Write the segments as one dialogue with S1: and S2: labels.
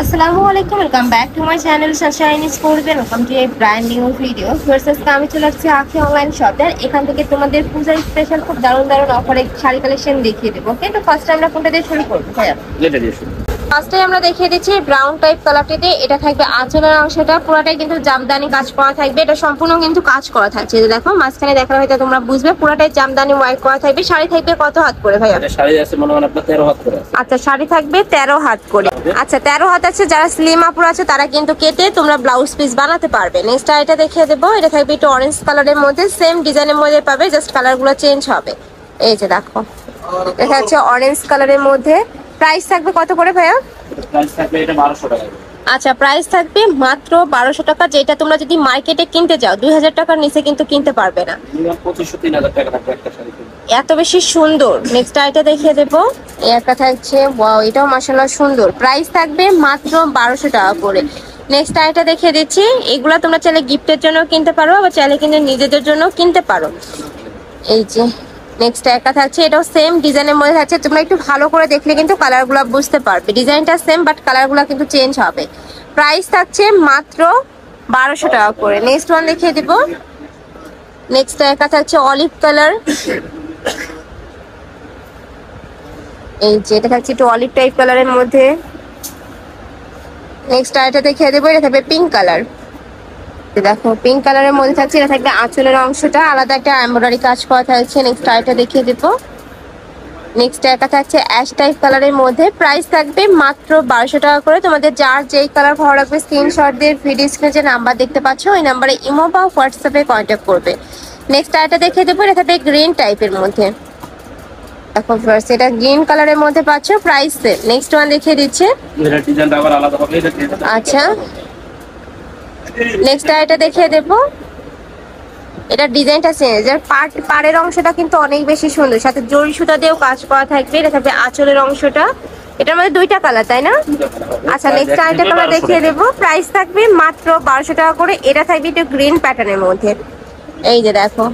S1: আসসালামু আলাইকুম, welcome back to my channel Sunshine Sports and welcome to a brand new video. First আমি চলে আসছি আখি অনলাইন শপে। এখান থেকে তোমাদের পূজা স্পেশাল খুব দারুণ দারুণ অফারে শাড়ি কালেকশন দেখিয়ে দেবো। ওকে, তো ফার্স্ট আমরা কোনটা দিয়ে শুরু করবো? ফার্স্টে আমরা দেখিয়ে দিচ্ছি ব্রাউন টাইপ কালারটিতে। এটা থাকবে আঁচলের অংশটা পুরোটাই কিন্তু জামদানি কাজ করা থাকবে। এটা সম্পূর্ণ কিন্তু কাজ করা থাকছে। এই দেখো মাঝখানে দেখা হয়তো তোমরা বুঝবে, পুরোটাই জামদানি ওয়ার্ক করা থাকবে। শাড়ি থাকবে কত হাত করে ভাইয়া?
S2: শাড়ি আছে মনে হয় আপনার 13 হাত করে।
S1: আচ্ছা, শাড়ি থাকবে 13 হাত করে। আচ্ছা, 13 হাত আছে। যারা স্লিম আপুর আছে তারা কিন্তু কেটে তোমরা ব্লাউজ পিস বানাতে পারবে। নেক্সট এটা দেখিয়ে দেবো। এটা থাকবে একটু অরেঞ্জ কালারের মধ্যে, সেম ডিজাইনের মধ্যে পাবে, জাস্ট কালারগুলো চেঞ্জ হবে। এই যে দেখো, এটা হচ্ছে অরেঞ্জ কালারের মধ্যে। প্রাইস থাকবে কত করে ভাইয়া?
S2: প্রাইস থাকবে এটা 1200 টাকা।
S1: আচ্ছা, প্রাইস থাকবে মাত্র 1200 টাকা। যেটা তোমরা যদি মার্কেটে কিনতে যাও 2000 টাকার নিচে কিন্তু কিনতে পারবে না।
S2: 2500-3000 টাকা থাকবে একটা শাড়ি।
S1: এত বেশি সুন্দর। নেক্সট আইটা দেখিয়ে দেবো। এই একটা থাকছে, ওয়াও, এটাও মাশাআল্লাহ সুন্দর। প্রাইস থাকবে মাত্র 1200 টাকা করে। নেক্সট আইটা দেখিয়ে দিচ্ছি। এগুলা তোমরা চাইলে গিফটের জন্য কিনতে পারো, আবার চাইলে কিন্তু নিজেদের জন্য কিনতে পারো। এই যে নেক্সট একটা থাকছে, এটাও সেম ডিজাইনের মধ্যে থাকছে। তোমরা একটু ভালো করে দেখলে কিন্তু কালারগুলো বুঝতে পারবে। ডিজাইনটা সেম বাট কালারগুলো কিন্তু চেঞ্জ হবে। প্রাইস থাকছে মাত্র 1200 টাকা করে। নেক্সট ওয়ান দেখিয়ে দিব। নেক্সট একটা থাকছে অলিভ কালার। এই যে এটা থাকছে একটু অলিভ টাইপ কালারের মধ্যে। নেক্সট আরেকটা দেখিয়ে দেবো। এটা থাকবে পিঙ্ক কালার। দেখো পিঙ্ক কালারের মধ্যে থাকছে। এটা থাকবে আঁচলের অংশটা আলাদা একটা এমব্রয়ডারি কাজ করা থাকছে। নেক্সট আরেকটা দেখিয়ে দেবো। নেক্সট একটা থাকছে অ্যাশ টাইপ কালারের মধ্যে। প্রাইস থাকবে মাত্র 1200 টাকা করে। তোমাদের যার যেই কালার ভালো লাগবে স্ক্রিনশট দিয়ে ভিডিও স্ক্রিনে যে নাম্বার দেখতে পাচ্ছ ওই নাম্বারে ইমো বা হোয়াটসঅ্যাপে কন্ট্যাক্ট করবে। নেক্সট আরেকটা দেখিয়ে দেবো। এটা থাকবে গ্রিন টাইপের মধ্যে। দেখো ফার্স্ট এটা গ্রিন কালারের মধ্যে পাচ্ছ। Price same. নেক্সট ওয়ান দেখিয়ে দিচ্ছে।
S2: এটা ডিজাইনটা আবার আলাদা হবে।
S1: আচ্ছা, নেক্সট এটা দেখিয়ে দেবো। এটা ডিজাইনটা চেঞ্জ। এর পাড়ের অংশটা কিন্তু অনেক বেশি সুন্দর, সাথে জরি সুতা দিয়েও কাজ করা থাকবে। এটা থাকবে আঁচলের অংশটা। এটার মধ্যে দুইটা কালার, তাই না? আচ্ছা, নেক্সট আরেকটা কালার দেখিয়ে দেবো। প্রাইস থাকবে মাত্র 1200 টাকা করে। এটা থাকবে একটু গ্রিন প্যাটার্নের মধ্যে। এই যে দেখো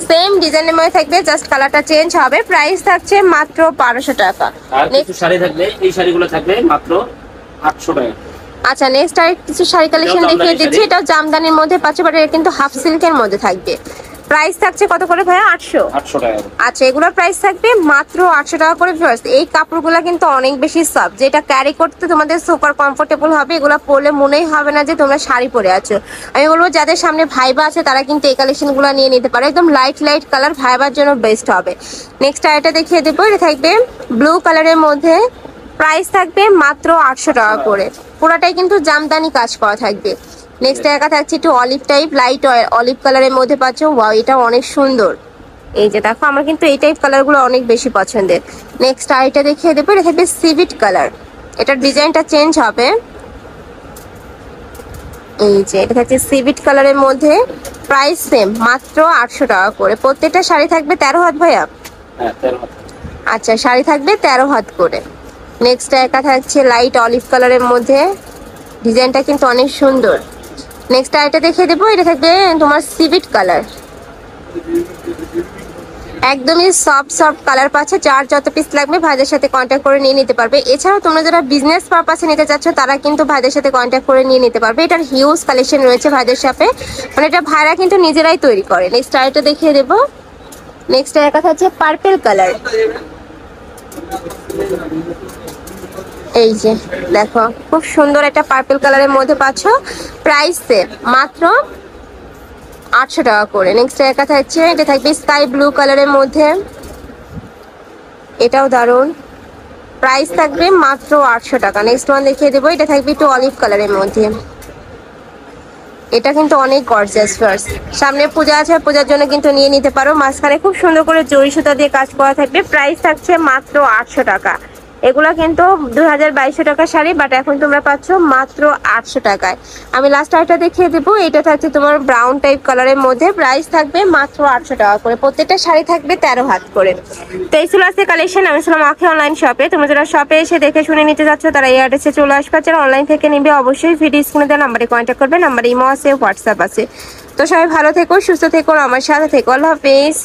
S1: সেম ডিজাইনের মধ্যে থাকবে, জাস্ট কালারটা চেঞ্জ হবে। প্রাইস থাকছে মাত্র 1200 টাকা।
S2: আর কিছু শাড়ি থাকবে, এই শাড়িগুলো থাকবে মাত্র 800 টাকা।
S1: আচ্ছা, নেক্সট আর কিছু শাড়ি কালেকশন দেখিয়ে দিচ্ছি। এটাও জামদানির মধ্যে পাচ্ছে, বাট এটা কিন্তু হাফ সিল্কের মধ্যে থাকবে। প্রাইস থাকছে কত করে ভাইয়া? 800
S2: টাকা।
S1: আচ্ছা, এগুলোর প্রাইস থাকবে মাত্র 800 টাকা করে। ফার্স্ট এই কাপড়গুলো কিন্তু অনেক বেশি সফট, যেটা ক্যারি করতে তোমাদের সুপার কমফোর্টেবল হবে। এগুলো পরলে মনেই হবে না যে তোমরা শাড়ি পরে আছো। আমি বলবো যাদের সামনে ভাইবা আছে তারা কিন্তু এই কালেকশনগুলো নিয়ে নিতে পারে। একদম লাইট লাইট কালার, ভাইবার জন্য বেস্ট হবে। নেক্সট আরেকটা দেখিয়ে দেবো। এটা থাকবে ব্লু কালারের মধ্যে। প্রাইস থাকবে মাত্র 800 টাকা করে। পুরাটাই কিন্তু জামদানি কাজ করা থাকবে। নেক্সট একা থাকছে একটু অলিভ টাইপ, লাইট অলিভ কালারের মধ্যে পাচ্ছ। ওয়াও, এটা অনেক সুন্দর। এই যে দেখো, আমার কিন্তু এই টাইপ কালারগুলো অনেক বেশি পছন্দের। নেক্সট আইটা দেখিয়ে দেবো। এটা থাকবে সিভিট কালার। এটার ডিজাইনটা চেঞ্জ হবে। এই যে এটা থাকছে সিভিট কালারের মধ্যে। প্রাইস সেম, মাত্র 800 টাকা করে। প্রত্যেকটা শাড়ি থাকবে 13 হাত ভাইয়া?
S2: হ্যাঁ, 13 হাত।
S1: আচ্ছা, শাড়ি থাকবে 13 হাত করে। নেক্সট একা থাকছে লাইট অলিভ কালারের মধ্যে। ডিজাইনটা কিন্তু অনেক সুন্দর। নেক্সট আইটা দেখিয়ে দেবো। এটা থাকবে তোমার সিভিট কালার। একদমই সফট সফট কালার পাচ্ছে। যার যত পিস লাগবে ভাইদের সাথে কন্ট্যাক্ট করে নিয়ে নিতে পারবে। এছাড়াও তোমরা যারা বিজনেস পারপাসে নিতে চাচ্ছ তারা কিন্তু ভাইদের সাথে কন্ট্যাক্ট করে নিয়ে নিতে পারবে। এটার হিউজ কালেকশন রয়েছে ভাইদের সাথে, মানে এটা ভাইরা কিন্তু নিজেরাই তৈরি করে। নেক্সট আইটা দেখিয়ে দেবো। নেক্সট একা থাকছে পার্পল কালার। এই যে দেখো, খুব সুন্দর একটা পার্পল কালারের মধ্যে পাচ্ছ। প্রাইস মাত্র 800 টাকা করে। নেক্সট একা থাকছে, এটা থাকবে স্কাই ব্লু কালারের মধ্যে। এটাও দারুণ। প্রাইস থাকবে মাত্র 800 টাকা। নেক্সট ওয়ান দেখিয়ে দেবো। এটা থাকবে একটু অলিভ কালারের মধ্যে। এটা কিন্তু অনেক গর্জিয়াস। ফার্স্ট সামনে পূজা আছে, পূজার জন্য কিন্তু নিয়ে নিতে পারো। মাঝখানে খুব সুন্দর করে জরি সুতা দিয়ে কাজ করা থাকবে। প্রাইস থাকছে মাত্র 800 টাকা। এগুলা কিন্তু 2200 টাকা শাড়ি, বাট এখন তোমরা পাচ্ছ মাত্র 800 টাকায়। আমি লাস্ট আইটা দেখিয়ে দেবো। এটা থাকছে তোমার ব্রাউন টাইপ কালারের মধ্যে। প্রাইস থাকবে মাত্র 800 টাকা করে। প্রত্যেকটা শাড়ি থাকবে 13 হাত করে। তো এই ছিল আজকে কালেকশন। আমি ছিলাম আখি অনলাইন শপে। তোমরা যারা শপে এসে দেখে শুনে নিতে যাচ্ছ তারা এই অ্যাড্রেসে চলে আসবে। যারা অনলাইন থেকে নিবে অবশ্যই ভিডিও স্ক্রিনে দেওয়া নাম্বারে কন্ট্যাক্ট করবে। নাম্বারে ইমো আছে, হোয়াটসঅ্যাপ আছে। তো সবাই ভালো থেকো, সুস্থ থেকো, আমার সাথে থেকো। আল্লাহ হাফেজ।